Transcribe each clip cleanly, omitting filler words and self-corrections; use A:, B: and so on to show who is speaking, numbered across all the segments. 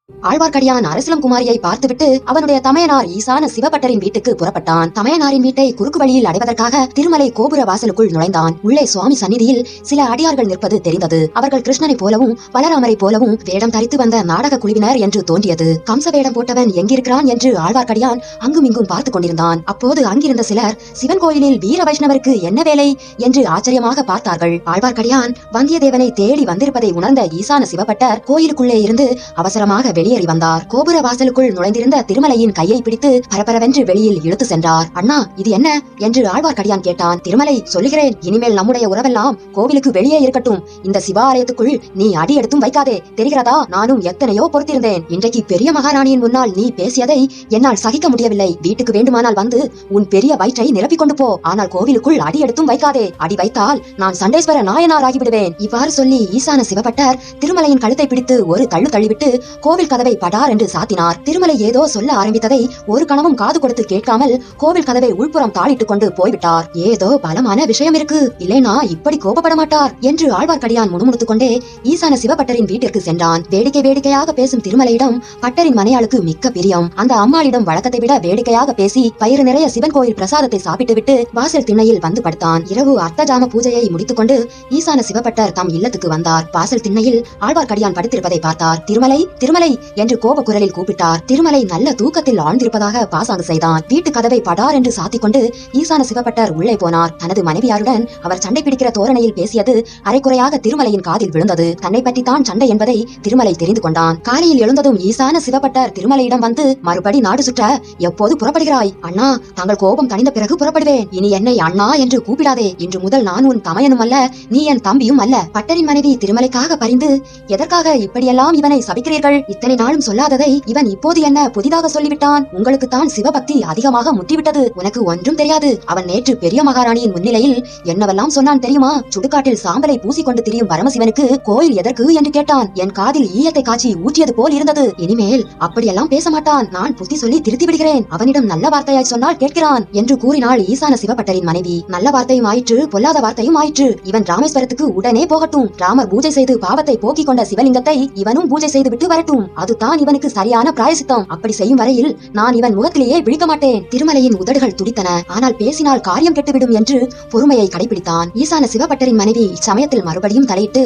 A: ஆழ்வார்க்கடியான் அரசலம் குமாரியை பார்த்துவிட்டு அவனுடைய தமையனார் ஈசான சிவபட்டரின் வீட்டுக்கு புறப்பட்டான். தமையனாரின் வீட்டை குறுக்கு வழியில் அடைவதற்காக திருமலை கோபுர வாசலுக்குள் நுழைந்தான். உள்ளே சுவாமி சந்நிதியில் சில அடியார்கள் நிற்பது தெரிந்தது. அவர்கள் கிருஷ்ணனை போலவும் பலராமரை போலவும் வேடம் தரித்து வந்த நாடக குழுவினர் என்று தோன்றியது. கம்ச வேடம் போட்டவன் எங்கிருக்கிறான் என்று ஆழ்வார்க்கடியான் அங்கும் இங்கும் பார்த்து கொண்டிருந்தான். அப்போது அங்கிருந்த சிலர் சிவன் கோயிலில் வீர வைஷ்ணவருக்கு என்ன வேலை என்று ஆச்சரியமாக பார்த்தார்கள். ஆழ்வார்க்கடியான் வந்தியத்தேவனை தேடி வந்திருப்பதை உணர்ந்த ஈசான சிவபட்டர் கோயிலுக்குள்ளே இருந்து அவசரமாக வெளியேறி வந்தார். கோபுர வாசலுக்குள் நுழைந்திருந்த திருமலையின் கையை பிடித்து பரபரவென்று வெளியில் இழுத்து சென்றார். அண்ணா, இது என்ன என்று ஆழ்வார்க்கடியான் கேட்டான். திருமலை, சொல்லுகிறேன், இனிமேல் நம்முடைய உறவெல்லாம் கோவிலுக்கு வெளியே இருக்கட்டும். இந்த சிவாலயத்துக்குள் நீ அடி எடுத்தும் வைக்காதே, தெரிகிறதா? நானும் எத்தனையோ பொறுத்திருந்தேன். இன்றைக்கு பெரிய மகாராணியின் முன்னால் நீ பேசியதை என்னால் சகிக்க முடியவில்லை. வீட்டுக்கு வேண்டுமானால் வந்து உன் பெரிய வயிற்றை நிரப்பிக் கொண்டு போ. ஆனால் கோவிலுக்குள் அடி எடுத்தும் வைக்காதே. அடி வைத்தால் நான் சண்டேஸ்வர நாயனார் ஆகிவிடுவேன். இவ்வாறு சொல்லி ஈசான சிவபட்டர் திருமலையின் கழுத்தை பிடித்து ஒரு தள்ளு தள்ளிவிட்டு கோவில் கதவை படார் என்று சாத்தினார். திருமலை ஏதோ சொல்ல ஆரம்பித்ததை ஒரு கணமும் காது கொடுத்து கேட்காமல் கோவில் கதவை உள்புறம் தாளிட்டுக் கொண்டு போய்விட்டார். ஏதோ பலமான விஷயம் இருக்கு, இல்லைனா இப்படி கோபப்பட மாட்டார் என்று ஆழ்வார்க்கடியான் முணுமுணுத்துக் கொண்டே ஈசான சிவபட்டரின் வீட்டிற்கு சென்றான். வேடிக்கை வேடிக்கையாக பேசும் திருமலையிடம் பட்டரின் மனையாளுக்கு மிக்க பிரியம். அந்த அம்மாளிடம் வழக்கத்தை விட வேடிக்கையாக பேசி பயிறு நிறைய சிவன் கோயில் பிரசாதத்தை சாப்பிட்டுவிட்டு வாசல் திண்ணையில் வந்து படுத்தான். இரவு அர்த்தஜாம பூஜையை முடித்துக் கொண்டு ஈசான சிவபட்டர் தம் இல்லத்துக்கு வந்தார். வாசல் திண்ணையில் ஆழ்வார்க்கடியான் படுத்திருப்பதை பார்த்தார். திருமலை, திருமலை என்று கோப குரலில் கூப்பிட்டார். திருமலை நல்ல தூக்கத்தில் ஆழ்ந்திருப்பதாக பாசாங்கு செய்தான். வீட்டு கதவை படார் என்று சாத்திக் கொண்டு ஈசான சிவபட்டர் உள்ளே போனார். தனது மனைவியாருடன் அவர் சண்டை பிடிக்கிற தோரணையில் பேசியது அரைக்குறையாக திருமலையின் காதில் விழுந்தது. தன்னை பற்றி தான் சண்டை என்பதை திருமலை தெரிந்து கொண்டான். காலையில் எழுந்ததும் ஈசான சிவபட்டர் திருமலையிடம் வந்து, மறுபடி நாடு சுற்ற எப்போது புறப்படுகிறாய்? அண்ணா, தங்கள் கோபம் தணிந்த பிறகு புறப்படுவேன். இனி என்னை அண்ணா என்று கூப்பிடாதே. இன்று முதல் நான் உன் தமையனும் அல்ல, நீ என் தம்பியும் அல்ல. பட்டரின் மனைவி திருமலைக்காக பரிந்து, எதற்காக இப்படியெல்லாம் இவனை சபிக்கிறீர்கள்? இத்தனை நாளும் சொல்லாததை இவன் இப்போது என்ன புதிதாக சொல்லிவிட்டான்? உங்களுக்கு தான் சிவபக்தி அதிகமாக முற்றிவிட்டது. உனக்கு ஒன்றும் தெரியாது. அவன் நேற்று பெரிய மகாராணியின் முன்னிலையில் என்னவெல்லாம் சொன்னான் தெரியுமா? சுடுகாட்டில் சாம்பலை பூசிக்கொண்டு திரியும் பரமசிவனுக்கு கோயில் எதற்கு என்று கேட்டான். என் காதில் ஈயத்தை காய்ச்சி ஊற்றியது போல் இருந்தது. இனிமேல் அப்படியெல்லாம் பேச மாட்டான். நான் புத்தி சொல்லி திருத்தி விடுகிறேன். அவனிடம் நல்ல வார்த்தையாய் சொன்னால் கேட்கிறான் என்று கூறினாள் ஈசான சிவபட்டரின் மனைவி. நல்ல வார்த்தையும் ஆயிற்று, பொல்லாத வார்த்தையும் ஆயிற்று. இவன் ராமேஸ்வரத்துக்கு உடனே போகட்டும். ராமர் பூஜை செய்து பாவத்தை போக்கிக் கொண்ட சிவலிங்கத்தை இவனும் பூஜை செய்து விட்டு வரட்டும். அதுதான் இவனுக்கு சரியான பிராயசித்தம். அப்படி செய்யும் வரையில் நான் இவன் முகத்திலேயே விழிக்க மாட்டேன். திருமலையின் உதடுகள் துடித்தன. ஆனால் பேசினால் காரியம் கெட்டுவிடும் என்று பொறுமையை கடைபிடித்தான். ஈசான சிவபட்டரின் மனைவி இச்சமயத்தில் மறுபடியும் தலையிட்டு,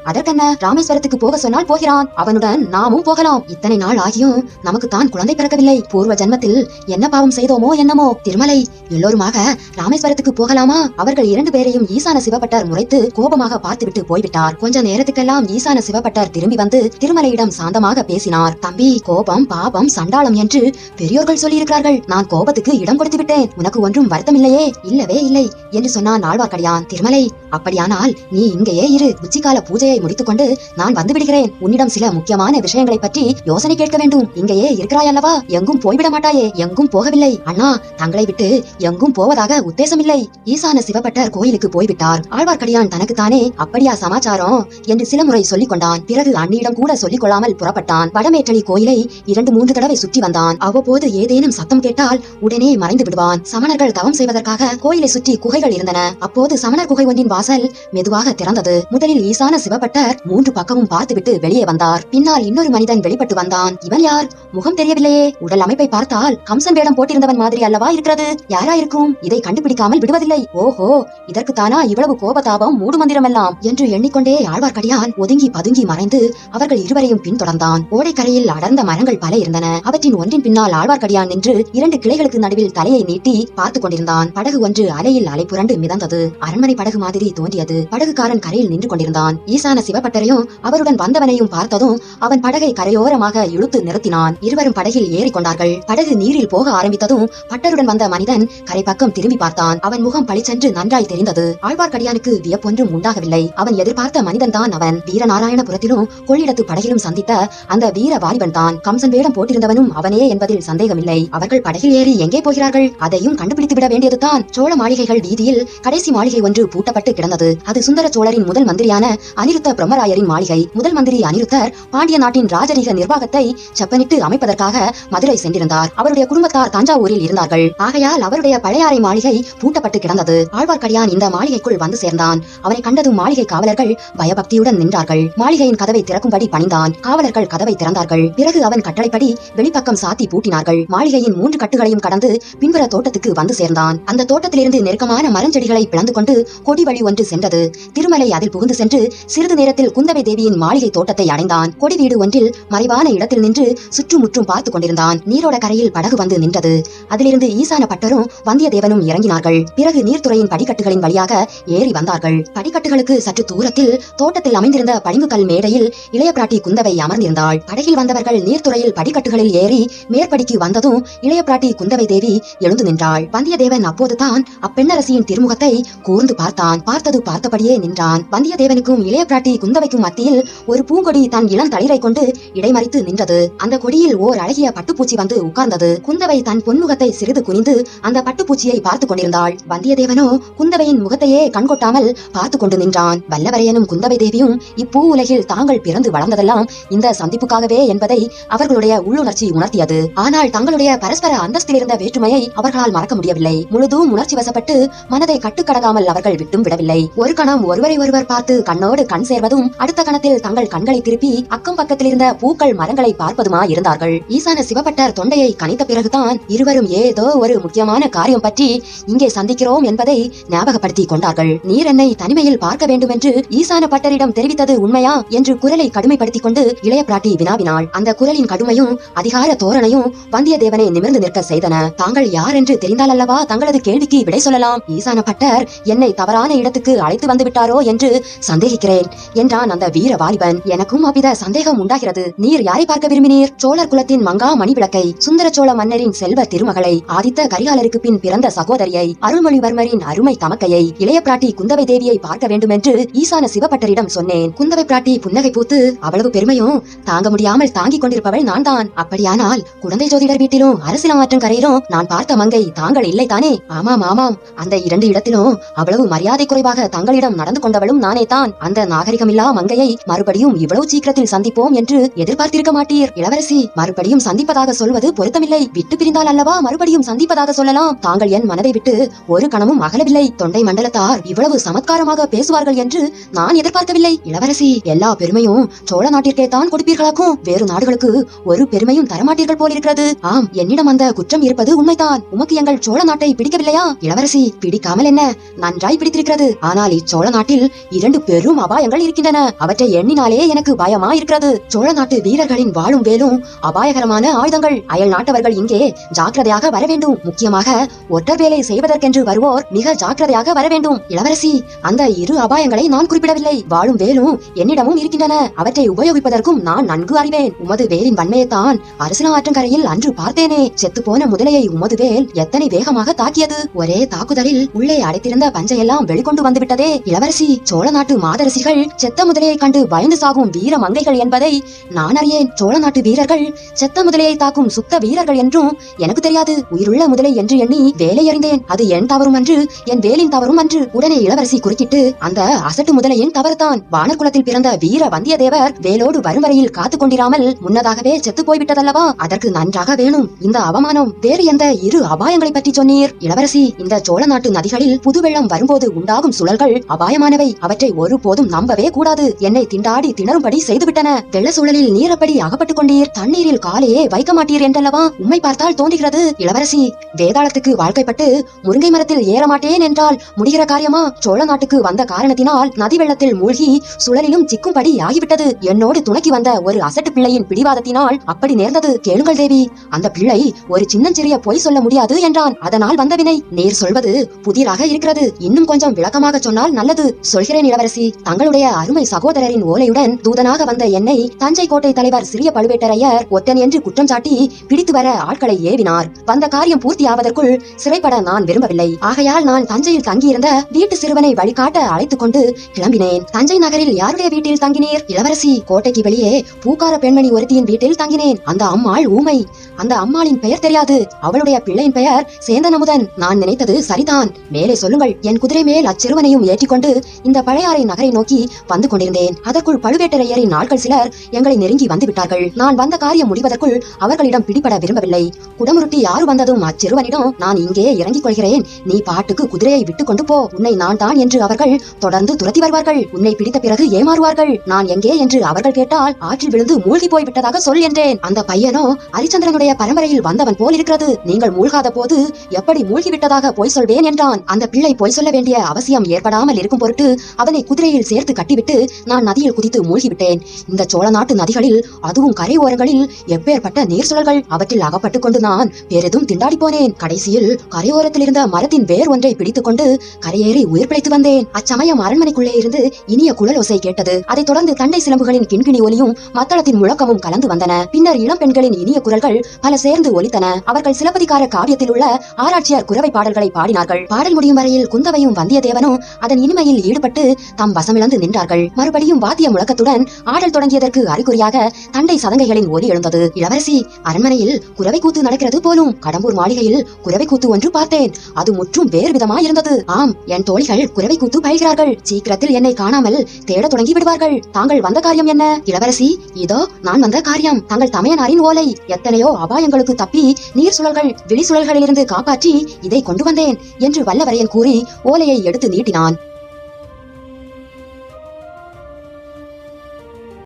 A: அதற்கென்ன, ராமேஸ்வரத்துக்கு போக சொன்னால் போகிறான். அவனுடன் நாமும் போகலாம். இத்தனை நாள் ஆகியும் நமக்கு தான் குழந்தை பிறக்கவில்லை. பூர்வ ஜன்மத்தில் என்ன பாவம் செய்தோமோ என்னமோ. திருமலை, எல்லோருமாக ராமேஸ்வரத்துக்கு போகலாமா? அவர்கள் இரண்டு பேரையும் ஈசான சிவபட்டர் முறைத்து கோபமாக பார்த்துவிட்டு போய்விட்டார். கொஞ்ச நேரத்துக்கெல்லாம் ஈசான சிவபட்டர் திரும்பி வந்து திருமலையிடம் சாந்தமாக பேசினார். தம்பி, கோபம் பாபம் சண்டாளம் என்று பெரியோர்கள் சொல்லியிருக்கிறார்கள். நான் கோபத்துக்கு இடம் கொடுத்து விட்டேன். உனக்கு ஒன்றும் வருத்தம் இல்லையே? இல்லவே இல்லை என்று சொன்னான் ஆழ்வார்க்கடியான். திருமலை, அப்படியானால் நீ இங்கேயே இரு. உச்சிக்கால பூஜையை முடித்துக் கொண்டு நான் வந்து விடுகிறேன். உன்னிடம் சில முக்கியமான விஷயங்களை பற்றி யோசனை கேட்க வேண்டும். இங்கேயே இருக்கிறாய் அல்லவா? எங்கும் போய்விட மாட்டாயே? எங்கும் போகவில்லை அண்ணா. தங்களை விட்டு எங்கும் போவதாக உத்தேசமில்லை. ஈசான சிவபட்டர் கோயிலுக்கு போய்விட்டார். ஆழ்வார்க்கடியான் தனக்குத்தானே, அப்படியா சமாச்சாரம் என்று சில முறை சொல்லிக் கொண்டான். பிறகு அண்ணியிடம் கூட சொல்லிக் கொள்ளாமல் புறப்பட்டான். வடமேற்றலி கோயிலை 2-3 தடவை சுற்றி வந்தான். அவ்வப்போது ஏதேனும் சத்தம் கேட்டால் உடனே மறைந்து விடுவான். சமணர்கள் தவம் செய்வதற்காக கோயிலை சுற்றி குகைகள் இருந்தன. அப்போது சமணர் குகை ஒன்றின் வாசல் மெதுவாக திறந்தது. முதலில் ஈசான சிவபட்டர் 3 பக்கமும் பார்த்துவிட்டு வெளியே வந்தார். பின்னால் இன்னொரு மனிதன் வெளிப்பட்டு வந்தான். இவன் யார்? முகம் தெரியவில்லையே. உடல் அமைப்பை பார்த்தால் கம்சன் வேடம் போட்டிருந்தவன் மாதிரி அல்லவா இருக்கிறது. யாராயிருக்கும்? இதை கண்டுபிடிக்காமல் விடுவதில்லை. ஓஹோ, இதற்கு தானா இவ்வளவு கோபதாபம், மூடு மந்திரம் எல்லாம் என்று எண்ணிக்கொண்டே ஆழ்வார்க்கடியான் ஒதுங்கி பதுங்கி மறைந்து அவர்கள் இருவரையும் பின்தொடர்ந்தான். ஓடைக்கரையில் அடர்ந்த மரங்கள் பல இருந்தன. அவற்றின் ஒன்றின் பின்னால் ஆழ்வார்க்கடியான் நின்று 2 கிளைகளுக்கு நடுவில் தலையை நீட்டி பார்த்துக் கொண்டிருந்தான். படகு ஒன்று அலையில் அலை புரண்டு மிதந்தது. அரண்மனை படகு மாதிரி தோன்றியது. படகுக்காரன் கரையில் நின்று கொண்டிருந்தான். ஈசான சிவபட்டரையும் அவருடன் வந்தவனையும் பார்த்ததும் அவன் படகை கரையோரமாக இழுத்து நிறுத்தினான். இருவரும் படகில் ஏறிக்கொண்டார்கள். படகு நீரில் போக ஆரம்பித்ததும் பட்டருடன் வந்த மனிதன் கரை பக்கம் திரும்பி பார்த்தான். அவன் முகம் பளிச்சென்று நன்றாய் தெரிந்தது. ஆழ்வார்க்கடியானுக்கு வியப்பொன்றும் உண்டாகவில்லை. அவன் எதிர்பார்த்த மனிதன் தான் அவன். வீரநாராயணபுரத்திலும் கொள்ளிடத்து படகிலும் சந்தித்த அந்த வீர வாலிபன் தான். கம்சன் வேடம் போட்டிருந்தவனும் அவனே என்பதில் சந்தேகமில்லை. அவர்கள் படகில் ஏறி எங்கே போகிறார்கள்? அதையும் கண்டுபிடித்து விட வேண்டியதுதான். சோழ மாளிகைகள் வீதியில் கடைசி மாளிகை ஒன்று பூட்டப்பட்டு கிடந்தது. அது சுந்தர சோழரின் முதல் மந்திரியான அனிருத்த பிரம்மராயரின் மாளிகை. முதல் மந்திரி அனிருத்தர் பாண்டிய நாட்டின் ராஜரீக நிர்வாகத்தை செப்பனிட்டு அமைப்பதற்காக மதுரை சென்றிருந்தார். அவருடைய குடும்பத்தார் தஞ்சாவூரில் இருந்தார்கள். ஆகையால் அவருடைய பழையாறை மாளிகை பூட்டப்பட்டு கிடந்தது. ஆழ்வார்க்கடியான் இந்த மாளிகைக்குள் வந்து சேர்ந்தான். அவனை கண்டதும் மாளிகை காவலர்கள் பயபக்தியுடன் நின்றார்கள். மாளிகையின் கதவை திறக்கும்படி பணிந்தான். காவலர்கள் கதவை கதவை திறந்தார்கள். பிறகு அவன் கட்டளைப்படி வெளிப்பக்கம் சாத்தி பூட்டினார்கள். மாளிகையின் 3 கட்டுகளையும் கடந்து பின்புற தோட்டத்துக்கு வந்து சேர்ந்தான். அந்த தோட்டத்திலிருந்து நெருக்கமான மரஞ்செடிகளை பிளந்து கொண்டு கொடி வழி ஒன்று சென்றது. திருமலை அதில் புகுந்து சென்று சிறிது நேரத்தில் குந்தவை தேவியின் மாளிகை தோட்டத்தை அடைந்தான். கொடி வீடு ஒன்றில் மறைவான இடத்தில் நின்று சுற்றுமுற்றும் பார்த்து கொண்டிருந்தான். நீரோட கரையில் படகு வந்து நின்றது. அதிலிருந்து ஈசான பட்டரும் வந்தியத்தேவனும் இறங்கினார்கள். பிறகு நீர்த்துறையின் படிக்கட்டுகளின் வழியாக ஏறி வந்தார்கள். படிக்கட்டுகளுக்கு சற்று தூரத்தில் தோட்டத்தில் அமைந்திருந்த பளிங்குக்கல் மேடையில் இளைய பிராட்டி குந்தவை அமர்ந்திருந்தாள். படகில் வந்தவர்கள் நீர்த்துறையில் படிக்கட்டுகளில் ஏறி மேற்படிக்கு வந்ததும் இளைய பிராட்டி குந்தவை தேவி எழுந்து நின்றாள். வந்தியத்தேவன் அப்போதுதான் அப்பெண்ணரசியின் திருமுகத்தை கூர்ந்து பார்த்தான். பார்த்தது பார்த்தபடியே நின்றான். வந்தியத்தேவனுக்கும் இளைய பிராட்டி குந்தவைக்கும் மத்தியில் ஒரு பூங்கொடி தன் இளம் தளிரை கொண்டு இடைமறித்து நின்றது. அந்த கொடியில் ஓர் அழகிய பட்டுப்பூச்சி வந்து உட்கார்ந்தது. குந்தவை தன் பொன்முகத்தை சிறிது குனிந்து அந்த பட்டுப்பூச்சியை பார்த்து கொண்டிருந்தாள். வந்தியத்தேவனோ குந்தவையின் முகத்தையே கண்கொட்டாமல் பார்த்து கொண்டு நின்றான். வல்லவரையனும் குந்தவை தேவியும் இப்பூ உலகில் தாங்கள் பிறந்து வளர்ந்ததெல்லாம் இந்த சந்திப்புக்காகவே என்பதை அவர்களுடைய உள்ளுணர்ச்சி உணர்த்தியது. ஆனால் தங்களுடைய பரஸ்பர அந்தஸ்தில் இருந்த வேற்றுமையை அவர்களால் மறக்க முடியவில்லை. முழுதும் உணர்ச்சி வசப்பட்டு மனதை கட்டுக்கடங்காமல் அவர்கள் விட்டும் விடவில்லை. ஒரு கணம் ஒருவரை ஒருவர் பார்த்து கண்ணோடு கண் சேர்வதும் அடுத்த கணத்தில் தங்கள் கண்களை திருப்பி அக்கம் பக்கத்தில் இருந்த பூக்கள் மரங்களை பார்ப்பதுமா இருந்தார்கள். ஈசான சிவபட்டர் தொண்டையை கனித்த பிறகுதான் இருவரும் ஏதோ ஒரு முக்கியமான காரியம் பற்றி இங்கே சந்திக்கிறோம் என்பதை ஞாபகப்படுத்திக் கொண்டார்கள். நீர் என்னை தனிமையில் பார்க்க வேண்டும் என்று ஈசான பட்டரிடம் தெரிவித்தது உண்மையா என்று குரலை கடுமைப்படுத்திக் கொண்டு இளைய பிராட்டி வினாவினாள். அந்த குரலின் கடுமையும் அதிகார தோரணையும் வந்தியத்தேவனை நிமிர்ந்து நிற்க செய்தன. தாங்கள் யார் என்று தெரிந்தால் அல்லவா தங்களது கேள்விக்கு விடை சொல்லலாம். ஈசான பட்டர் என்னை தவறான இடத்துக்கு அழைத்து வந்து விட்டாரோ என்று சந்தேகிக்கிறேன் என்றான் அந்த வீர வாலிபன். எனக்கும் அவ்வித சந்தேகம் உண்டாகிறது. நீர் யாரை பார்க்க விரும்பினீர்? சோழர் குலத்தின் மங்கா மணிவிளக்கை, சுந்தர சோழ மன்னரின் செல்வ திருமகளை, ஆதித்த கரிகாலருக்கு பின் பிறந்த சகோதரியை, அருள்மொழிவர்மரின் அருமை தமக்கையை, இளைய பிராட்டி குந்தவை தேவியை பார்க்க வேண்டும் என்று ஈசான சிவபட்டரிடம் சொன்னேன். குந்தவை பிராட்டி புன்னகை பூத்து, அவ்வளவு பெருமையும் தாங்க முடியாமல் தாங்கிக் கொண்டிருப்பவள் நான் தான். அப்படியானால் குழந்தை ஜோதிடர் வீட்டிலும் அரசியலாற்றும் கரையிலும் நான் பார்த்த மங்கை தாங்கள் இல்லை தானே? ஆமாம் ஆமாம், அந்த 2 இடத்திலும் அவ்வளவு மரியாதை குறைவாக தங்களிடம் நடந்து கொண்டவளும் நானே தான். அந்த நாகரிகமில்லா மங்கையை மறுபடியும் இவ்வளவு சீக்கிரத்தில் சந்திப்போம் என்று எதிர்பார்த்திருக்க மாட்டீர். இளவரசி, மறுபடியும் சந்திப்பதாக சொல்வது பொருத்தமில்லை. விட்டு பிரிந்தால் அல்லவா மறுபடியும் சந்திப்பதாக சொல்லலாம். தாங்கள் என் மனதை விட்டு ஒரு கணமும் அகலவில்லை. தொண்டை மண்டலத்தார் இவ்வளவு சமத்காரமாக பேசுவார்கள் என்று நான் எதிர்பார்க்கவில்லை. இளவரசி, எல்லா பெருமையும் சோழ நாட்டிற்கே தான் கொடுப்பீர்களாக்கும். வேறு நாடுகளுக்கு ஒரு பெருமையும் தரமாட்டீர்கள் போலிருக்கிறது. ஆம், என்னிடம் அந்த குற்றம் இருப்பது உண்மைதான். உமக்கு எங்கள் சோழ நாட்டை பிடிக்கவில்லையா? இளவரசி, பிடிக்காமல் என்ன, நன்றாய் பிடித்திருக்கிறது. ஆனால் இச்சோழ நாட்டில் 2 பெரும் அபாயங்கள் இருக்கின்றன. அவற்றை எண்ணினாலே எனக்கு பயமா இருக்கிறது. சோழ நாட்டு வீரர்களின் வாளும் வேலும் அபாயகரமான ஆயுதங்கள். அயல் நாட்டவர்கள் இங்கே ஜாக்கிரதையாக வர வேண்டும். முக்கியமாக ஒற்றர் வேலை செய்வதற்கென்று வருவோர் மிக ஜாக்கிரதையாக வர வேண்டும். இளவரசி, அந்த 2 அபாயங்களை நான் குறிப்பிடவில்லை. வாளும் வேலும் என்னிடமும் இருக்கின்றன. அவற்றை உபயோகிப்பதற்கும் நான் நன்கு அறிவேன். உமது வேலின் வன்மையைத்தான் அரசியல் ஆற்றங்கரையில் அன்று பார்த்தேனே. செத்து போன முதலையை உமது வேல் எத்தனை வேகமாக தாக்கியது. ஒரே தாக்குதலில் உள்ளே அடைத்திருந்த பஞ்சையெல்லாம் வெளிக்கொண்டு வந்துவிட்டதே. இளவரசி, சோழ நாட்டு மாதரசிகள் செத்த முதலையை கண்டு பயந்து சாகும் வீர மங்கைகள் என்பதை நான் அறியேன். சோழ நாட்டு வீரர்கள் செத்த முதலையை தாக்கும் சுத்த வீரர்கள் என்றும் எனக்கு தெரியாது. உயிருள்ள முதலை என்று எண்ணி வேலை அறிந்தேன். அது என் தவறும் அன்று, என் வேலின் தவறும் அன்று. உடனே இளவரசி குறுக்கிட்டு, அந்த அசட்டு முதலையின் தவறுதான். வானர் குலத்தில் பிறந்த வீர வந்தியத்தேவர் வேலோடு வரும் வரையில் காத்துக் கொண்டிராமல் முன்னதாகவே செத்து போய்விட்டதல்லவா? அதற்கு நன்றாக வேணும் இந்த அவமானம். வேறு எந்த 2 அபாயங்களை பற்றி சொன்னீர்? இளவரசி, இந்த சோழ நாட்டு நதிகளில் புது வெள்ளம் வரும்போது உண்டாகும் சுழல்கள் அபாயமானவை. அவற்றை ஒருபோதும் நம்பவே கூடாது. என்னை திண்டாடி திணறும்படி செய்துவிட்டன. வெள்ள சூழலில் நீரப்படி அகப்பட்டுக் கொண்டீர். தண்ணீரில் காலையே வைக்க மாட்டீர் என்றல்லவா உம்மை பார்த்தால் தோன்றுகிறது. இளவரசி, வேதாளத்துக்கு வாழ்க்கைப்பட்டு முருங்கை மரத்தில் ஏற மாட்டேன் என்றால் முடிகிற காரியமா? சோழ நாட்டுக்கு வந்த காரணத்தினால் நதி வெள்ளத்தில் மூழ்கி சுழலிலும் சிக்கும்படி ஆகிவிட்டது. என்னோடு துணைக்கு வந்த ஒரு அசட்டு பிள்ளையின் பிடிவாதத்தினால் அப்படி நேர்ந்தது. கேளுங்கள் தேவி, அந்த பிள்ளை ஒரு சின்னஞ்சிறிய பொய் சொல்ல முடியாது என்றான். அதனால் வந்த வினை. நீர் சொல்வது புதிராக இருக்கிறது. இன்னும் கொஞ்சம் விளக்கமாக சொன்னால் நல்லது. சொல்கிறேன் இளவரசி. தங்களுடைய அருமை சகோதரரின் ஓலையுடன் தூதனாக வந்த என்னை தஞ்சை கோட்டை தலைவர் சிறிய பழுவேட்டரையர் ஒற்றன் என்று குற்றம் சாட்டி பிடித்து வர ஆட்களை ஏவினார். வந்த காரியம் பூர்த்தியாவதற்குள் சிறைப்பட நான் விரும்பவில்லை. ஆகையால் நான் தஞ்சையில் தங்கியிருந்த வீட்டு சிறுவனை வழிகாட்ட அழைத்துக் கொண்டு கிளம்பினேன். தஞ்சை நகரில் யாருடைய வீட்டில் தங்கினீர்? இளவரசி, கோட்டைக்கு வெளியே பூக்கார பெண்மணி ஒருத்தியின் வீட்டில் தங்கினேன். அந்த அம்மாள் ஊமை. அந்த அம்மாளின் பெயர் தெரியாது. அவளுடைய பிள்ளையின் பெயர் சேந்தன் அமுதன். நான் நினைத்தது சரிதான். மேலே சொல்லுங்கள். என் குதிரை மேல் அச்சிறுவனையும் ஏற்றிக்கொண்டு இந்த பழையாறை நகரை நோக்கி வந்து கொண்டிருந்தேன். அதற்குள் பழுவேட்டரையரின் ஆட்கள் சிலர் எங்களை நெருங்கி வந்து விட்டார்கள். நான் வந்த காரியம் முடிவதற்குள் அவர்களிடம் பிடிபட விரும்பவில்லை. குடமுருட்டி யாரு வந்ததும் அச்சிறுவனிடம், நான் இங்கே இறங்கிக் கொள்கிறேன், நீ பாட்டுக்கு குதிரையை விட்டுக் கொண்டு போ, உன்னை நான் தான் என்று அவர்கள் தொடர்ந்து துரத்தி வருவார்கள். உன்னை பிடித்த பிறகு ஏமாறுவார்கள். நான் எங்கே என்று அவர்கள் கேட்டால் ஆற்றில் விழுந்து மூழ்கி போய் விட்டதாக சொல் என்றேன். அந்த பையனோ ஹரிச்சந்திரனுடைய பரம்பரையில் வந்தவன் போல் இருக்கிறது. நீங்கள் மூழ்காத போது எப்படி மூழ்கிவிட்டதாக பொய் சொல்வேன் என்றான். அந்த பிள்ளை பொய் சொல்ல வேண்டிய அவசியம் ஏற்படாமல் இருக்கும் பொருட்டு அவனை குதிரையில் சேர்த்து கட்டிவிட்டு நான் நதியில் குதித்து மூழ்கிவிட்டேன். இந்த சோழ நாட்டு நதிகளில், அதுவும் கரை ஓரங்களில் எப்பேற்பட்ட நீர் சுழல்கள்! அவற்றில் அகப்பட்டுக் கொண்டு நான் பெரிதும் திண்டாடி போனேன். கடைசியில் கரையோரத்தில் இருந்த மரத்தின் வேர் ஒன்றை பிடித்துக் கொண்டு கரையேறி உயிர் பிழைத்து வந்தேன். அச்சமயம் அரண்மனைக்குள்ளே இருந்து இனிய குழல் ஓசை கேட்டது. அதைத் தொடர்ந்து தண்டை சிலம்புகளின் கிண்கிணி ஒலியும் மத்தளத்தின் முழக்கமும் கலந்து வந்தன. பின்னர் இளம் பெண்களின் இனிய குரல்கள் பல சேர்ந்து ஒலித்தன. அவர்கள் சிலப்பதிகார காவியத்தில் உள்ள ஆராய்ச்சியர் குரவை பாடல்களை பாடினார்கள். பாடல் முடியும் வரையில் குந்தவையும் வந்தியத்தேவனும் அதன் இனிமையில் ஈடுபட்டு தம் வசமிழந்து நின்றார்கள். மறுபடியும் வாத்திய முழக்கத்துடன் ஆடல் தொடங்கியதற்கு அறிகுறியாக தண்டை சதங்கைகளின் ஒலி எழுந்தது. இளவரசி, அரண்மனையில் குரவை கூத்து நடக்கிறது போலும். கடம்பூர் மாளிகையில் குரவை கூத்து ஒன்று பார்த்தேன். அது முற்றும் வேறு விதமாயிருந்தது. ஆம், என் தோழிகள் குரவை கூத்து பயில்கிறார்கள். சீக்கிரத்தில் என்னை காணாமல் தேட தொடங்கி விடுவார்கள். தாங்கள் வந்த காரியம் என்ன? இளவரசி, இதோ நான் வந்த காரியம். தங்கள் தமையனாரின் ஓலை. எத்தனையோ அபாயங்களுக்கு தப்பி நீர் சுழல்கள், விழி சுழல்களிலிருந்து காப்பாற்றி இதை கொண்டு வந்தேன் என்று வல்லவரையன் கூறி ஓலையை எடுத்து நீட்டினான்.